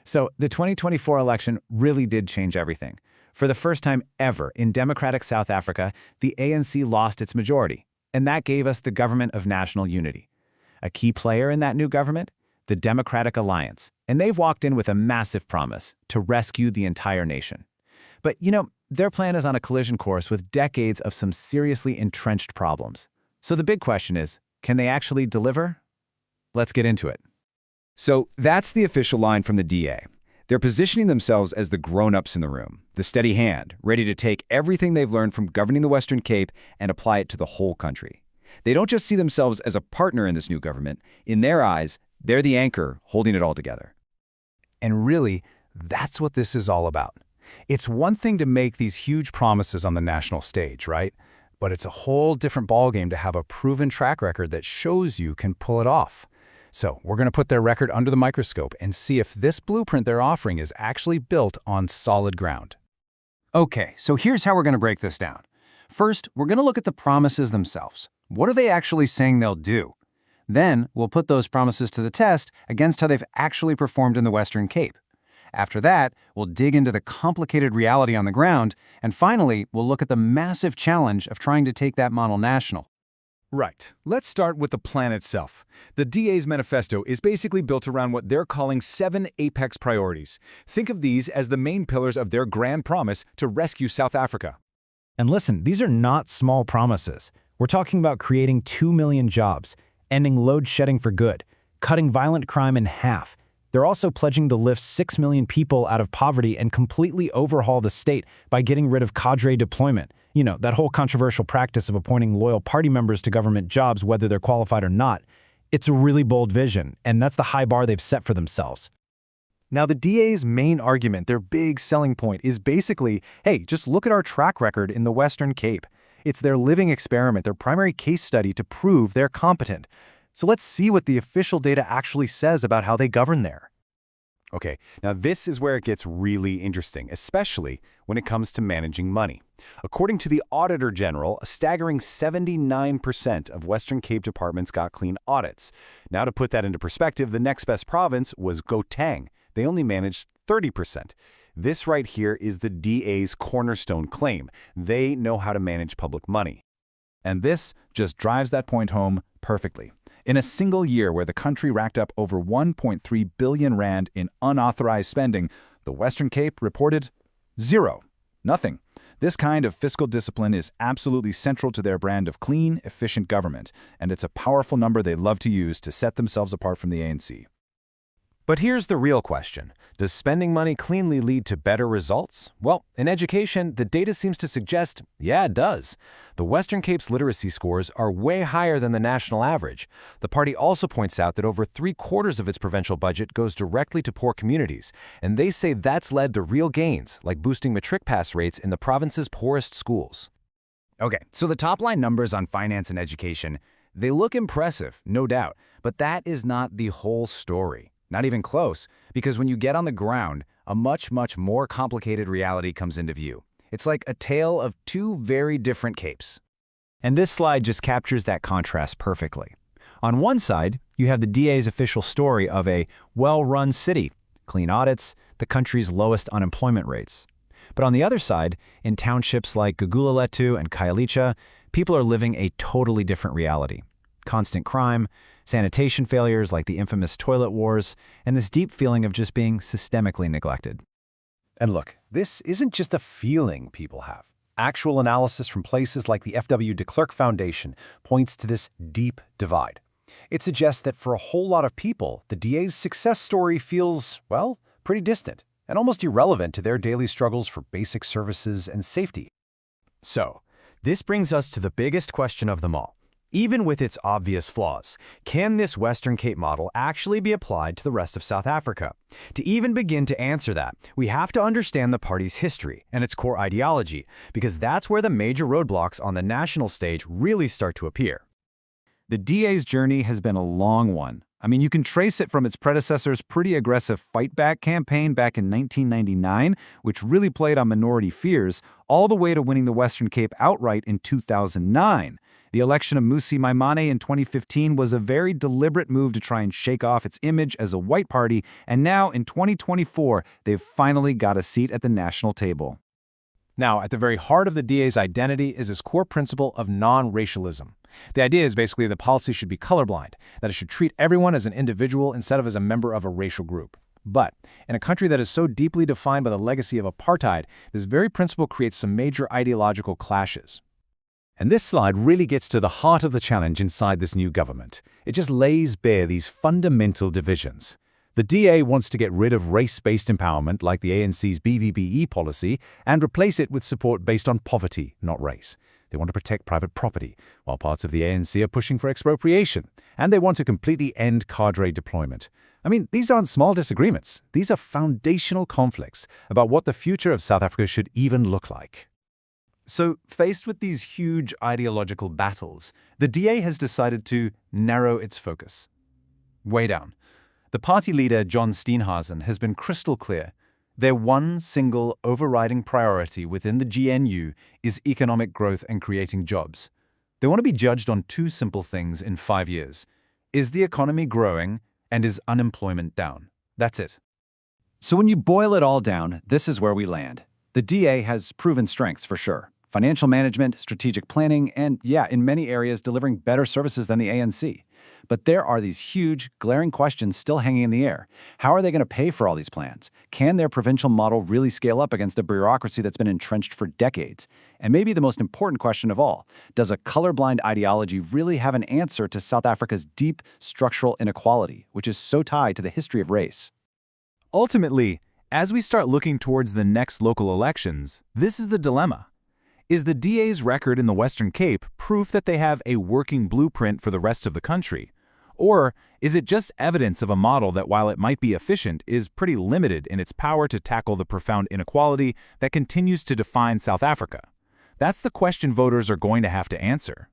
So the 2024 election really did change everything. For the first time ever in democratic South Africa, the ANC lost its majority, and that gave us the Government of National Unity. A key player in that new government? The Democratic Alliance, and they've walked in with a massive promise to rescue the entire nation. But, their plan is on a collision course with decades of some seriously entrenched problems. So the big question is, can they actually deliver? Let's get into it. So that's the official line from the DA. They're positioning themselves as the grown-ups in the room, the steady hand, ready to take everything they've learned from governing the Western Cape and apply it to the whole country. They don't just see themselves as a partner in this new government. In their eyes, they're the anchor holding it all together. And really, that's what this is all about. It's one thing to make these huge promises on the national stage, right? But it's a whole different ballgame to have a proven track record that shows you can pull it off. So we're going to put their record under the microscope and see if this blueprint they're offering is actually built on solid ground. Okay, so here's how we're going to break this down. First, we're going to look at the promises themselves. What are they actually saying they'll do? Then, we'll put those promises to the test against how they've actually performed in the Western Cape. After that, we'll dig into the complicated reality on the ground, and finally, we'll look at the massive challenge of trying to take that model national. Right. Let's start with the plan itself. The DA's manifesto is basically built around what they're calling 7 apex priorities. Think of these as the main pillars of their grand promise to rescue South Africa. And listen, these are not small promises. We're talking about creating 2 million jobs, ending load shedding for good, cutting violent crime in half. They're also pledging to lift 6 million people out of poverty and completely overhaul the state by getting rid of cadre deployment. That whole controversial practice of appointing loyal party members to government jobs whether they're qualified or not. It's a really bold vision, and that's the high bar they've set for themselves. Now, the DA's main argument, their big selling point, is basically, hey, just look at our track record in the Western Cape. It's their living experiment, their primary case study to prove they're competent. So let's see what the official data actually says about how they govern there. Okay, now this is where it gets really interesting, especially when it comes to managing money. According to the Auditor General, a staggering 79% of Western Cape departments got clean audits. Now, to put that into perspective, the next best province was Gauteng. They only managed 30%. This right here is the DA's cornerstone claim. They know how to manage public money. And this just drives that point home perfectly. In a single year where the country racked up over 1.3 billion rand in unauthorized spending, the Western Cape reported zero. Nothing. This kind of fiscal discipline is absolutely central to their brand of clean, efficient government, and it's a powerful number they love to use to set themselves apart from the ANC. But here's the real question. Does spending money cleanly lead to better results? Well, in education, the data seems to suggest, yeah, it does. The Western Cape's literacy scores are way higher than the national average. The party also points out that over 3/4 of its provincial budget goes directly to poor communities, and they say that's led to real gains, like boosting matric pass rates in the province's poorest schools. Okay, so the top-line numbers on finance and education, they look impressive, no doubt, but that is not the whole story. Not even close, because when you get on the ground, a much, much more complicated reality comes into view. It's like a tale of two very different capes. And this slide just captures that contrast perfectly. On one side, you have the DA's official story of a well-run city, clean audits, the country's lowest unemployment rates. But on the other side, in townships like Guguletu and Khayelitsha, people are living a totally different reality. Constant crime, sanitation failures like the infamous toilet wars, and this deep feeling of just being systemically neglected. And look, this isn't just a feeling people have. Actual analysis from places like the F.W. de Klerk Foundation points to this deep divide. It suggests that for a whole lot of people, the DA's success story feels, well, pretty distant and almost irrelevant to their daily struggles for basic services and safety. So, this brings us to the biggest question of them all. Even with its obvious flaws, can this Western Cape model actually be applied to the rest of South Africa? To even begin to answer that, we have to understand the party's history and its core ideology, because that's where the major roadblocks on the national stage really start to appear. The DA's journey has been a long one. I mean, you can trace it from its predecessor's pretty aggressive fight-back campaign back in 1999, which really played on minority fears, all the way to winning the Western Cape outright in 2009. The election of Mmusi Maimane in 2015 was a very deliberate move to try and shake off its image as a white party, and now in 2024, they've finally got a seat at the national table. Now, at the very heart of the DA's identity is his core principle of non-racialism. The idea is basically the policy should be colorblind, that it should treat everyone as an individual instead of as a member of a racial group. But in a country that is so deeply defined by the legacy of apartheid, this very principle creates some major ideological clashes. And this slide really gets to the heart of the challenge inside this new government. It just lays bare these fundamental divisions. The DA wants to get rid of race-based empowerment like the ANC's B-BBEE policy and replace it with support based on poverty, not race. They want to protect private property, while parts of the ANC are pushing for expropriation. And they want to completely end cadre deployment. I mean, these aren't small disagreements. These are foundational conflicts about what the future of South Africa should even look like. So, faced with these huge ideological battles, the DA has decided to narrow its focus. Way down. The party leader, John Steenhuisen, has been crystal clear. Their one single overriding priority within the GNU is economic growth and creating jobs. They want to be judged on two simple things in 5 years. Is the economy growing, and is unemployment down? That's it. So when you boil it all down, this is where we land. The DA has proven strengths for sure. Financial management, strategic planning, and yeah, in many areas delivering better services than the ANC. But there are these huge, glaring questions still hanging in the air. How are they going to pay for all these plans? Can their provincial model really scale up against a bureaucracy that's been entrenched for decades? And maybe the most important question of all, does a colorblind ideology really have an answer to South Africa's deep structural inequality, which is so tied to the history of race? Ultimately, as we start looking towards the next local elections, this is the dilemma. Is the DA's record in the Western Cape proof that they have a working blueprint for the rest of the country? Or is it just evidence of a model that, while it might be efficient, is pretty limited in its power to tackle the profound inequality that continues to define South Africa? That's the question voters are going to have to answer.